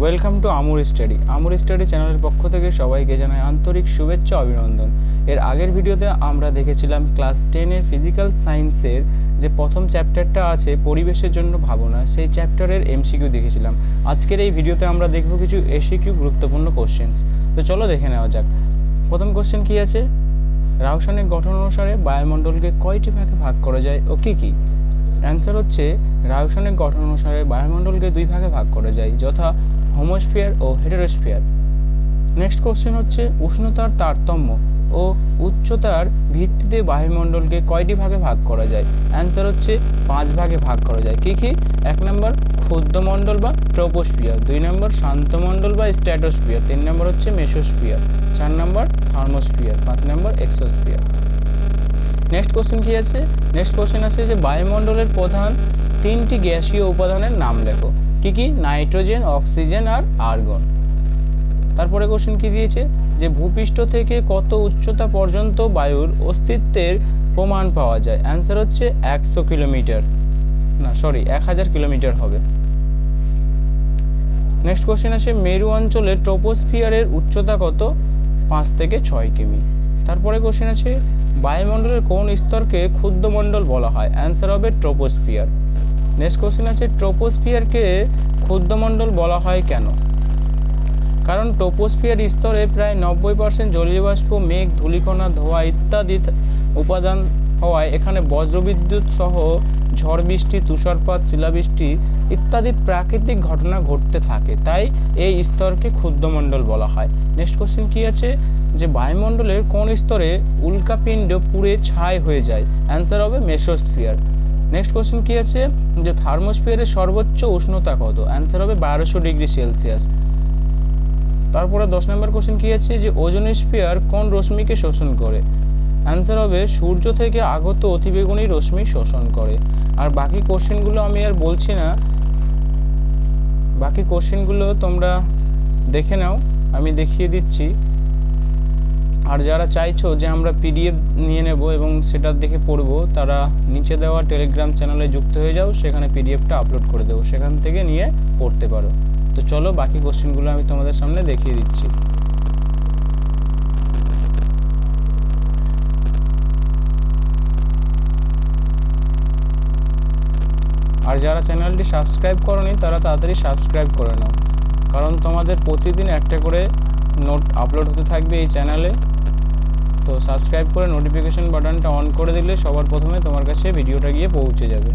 Welcome to Amur study. Amur study চ্যানেলের পক্ষ থেকে সবাইকে জানাই আন্তরিক শুভেচ্ছা অভিনন্দন। এর আগের ভিডিওতে আমরা দেখেছিলাম ক্লাস 10-এর ফিজিক্যাল সায়েন্সের যে প্রথম চ্যাপ্টারটা আছে পরিবেশের জন্য ভাবনা, সেই চ্যাপ্টারের এমসিকিউ দেখেছিলাম। আজকের এই ভিডিওতে আমরা দেখব কিছু এসিকিউ গুরুত্বপূর্ণ কোশ্চেন্স। তো চলো দেখে নেওয়া যাক। প্রথম কোশ্চেন কি আছে, রাসায়নিক গঠন অনুসারে বায়ুমণ্ডলকে কয়টি ভাগে ভাগ করা যায় ও কী কী? অ্যান্সার হচ্ছে রাসায়নিক গঠন অনুসারে বায়ুমণ্ডলকে দুই ভাগে ভাগ করা যায়, যথা হোমোস্ফিয়ার ও হেটেরোস্ফিয়ার। নেক্সট কোশ্চেন হচ্ছে উষ্ণতার তারতম্য ও উচ্চতার ভিত্তিতে বায়ুমণ্ডলকে কয়টি ভাগে ভাগ করা যায়? অ্যান্সার হচ্ছে 5 ভাগে ভাগ করা যায়। কী কী? 1 নম্বর ক্ষুদ্রমণ্ডল বা ট্রোপোস্ফিয়ার, 2 নম্বর শান্তমণ্ডল বা স্ট্র্যাটোস্ফিয়ার, 3 নম্বর হচ্ছে মেসোস্ফিয়ার, 4 নম্বর থার্মোস্ফিয়ার, 5 নম্বর এক্সোস্ফিয়ার। নেক্সট কোশ্চেন কি আছে? নেক্সট কোশ্চেন আছে যে বায়ুমণ্ডলের প্রধান 3টি গ্যাসীয় উপাদানের নাম লেখো। কি কি? নাইট্রোজেন, অক্সিজেন আর আর্গন। তারপরে কোশ্চেন কি দিয়েছে যে ভূপৃষ্ঠ থেকে কত উচ্চতা পর্যন্ত বায়ুর অস্তিত্বের প্রমাণ পাওয়া যায়? অ্যান্সার হচ্ছে 1000 কিলোমিটার হবে। নেক্সট কোশ্চেন আছে মেরু অঞ্চলের ট্রোপোস্ফিয়ারের উচ্চতা কত? 5 থেকে 6 কিমি। তারপরে কোশ্চেন আছে বায়ুমণ্ডলের কোন স্তরকে ক্ষুদ্রমণ্ডল বলা হয়? অ্যান্সার হবে ট্রোপোস্ফিয়ার। নেক্সট কোশ্চেন আছে ট্রোপোস্ফিয়ারকে ক্ষুদ্রমণ্ডল বলা হয় কেন? কারণ ট্রোপোস্ফিয়ার স্তরে প্রায় 90% জলীয় বাষ্প, মেঘ, ধূলিকণা, ধোঁয়া ইত্যাদি উপাদান হওয়ায় এখানে বজ্রবিদ্যুৎ সহ ঝড় বৃষ্টি, তুষারপাত, শিলাবৃষ্টি ইত্যাদি প্রাকৃতিক ঘটনা ঘটতে থাকে, তাই এই স্তরকে ক্ষুদ্রমণ্ডল বলা হয়। নেক্সট কোশ্চেন কি আছে যে বায়ুমণ্ডলের কোন স্তরে উল্কাপিণ্ড পুড়ে ছাই হয়ে যায়? অ্যান্সার হবে মেসোস্ফিয়ার। নেক্সট কোশ্চেন কি আছে যে থার্মোস্ফিয়ারের সর্বোচ্চ উষ্ণতা কত? অ্যান্সার হবে 1200 ডিগ্রি সেলসিয়াস। তারপরে 10 নম্বর কোশ্চেন কি আছে যে ওজোনস্ফিয়ার কোন রশ্মিকে শোষণ করে? অ্যান্সার হবে সূর্য থেকে আগত অতিবেগুনি রশ্মি শোষণ করে। আর বাকি কোশ্চেনগুলো আমি আর বলছি না, বাকি কোশ্চেনগুলো তোমরা দেখে নাও, আমি দেখিয়ে দিচ্ছি। আর যারা চাইছো যে আমরা পিডিএফ নিয়ে নেব এবং সেটা দেখে পড়বো, তারা নিচে দেওয়া টেলিগ্রাম চ্যানেলে যুক্ত হয়ে যাও, সেখানে পিডিএফটা আপলোড করে দেবো, সেখান থেকে নিয়ে পড়তে পারো। তো চলো বাকি কোশ্চেনগুলো আমি তোমাদের সামনে দেখিয়ে দিচ্ছি। আর যারা চ্যানেলটি সাবস্ক্রাইব করোনি তারা তাড়াতাড়ি সাবস্ক্রাইব করে নাও, কারণ তোমাদের প্রতিদিন একটা করে নোট আপলোড হতে থাকবে এই চ্যানেলে। তো সাবস্ক্রাইব করে নোটিফিকেশন বাটনটা অন করে দিলে সবার প্রথমে তোমার কাছে ভিডিওটা গিয়ে পৌঁছে যাবে।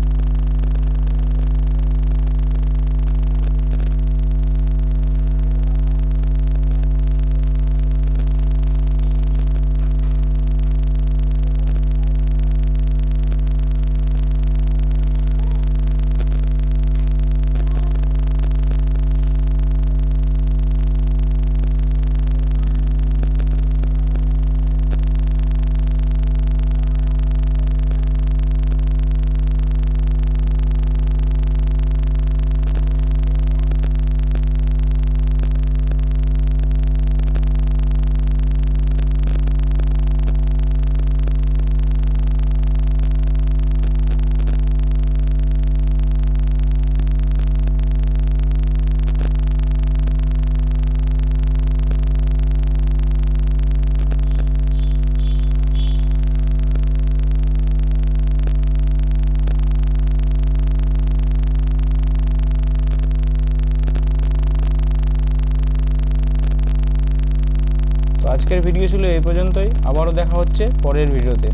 তো আজকের ভিডিও ছিল এই পর্যন্তই, আবারও দেখা হচ্ছে পরের ভিডিওতে।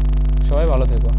সবাই ভালো থেকো।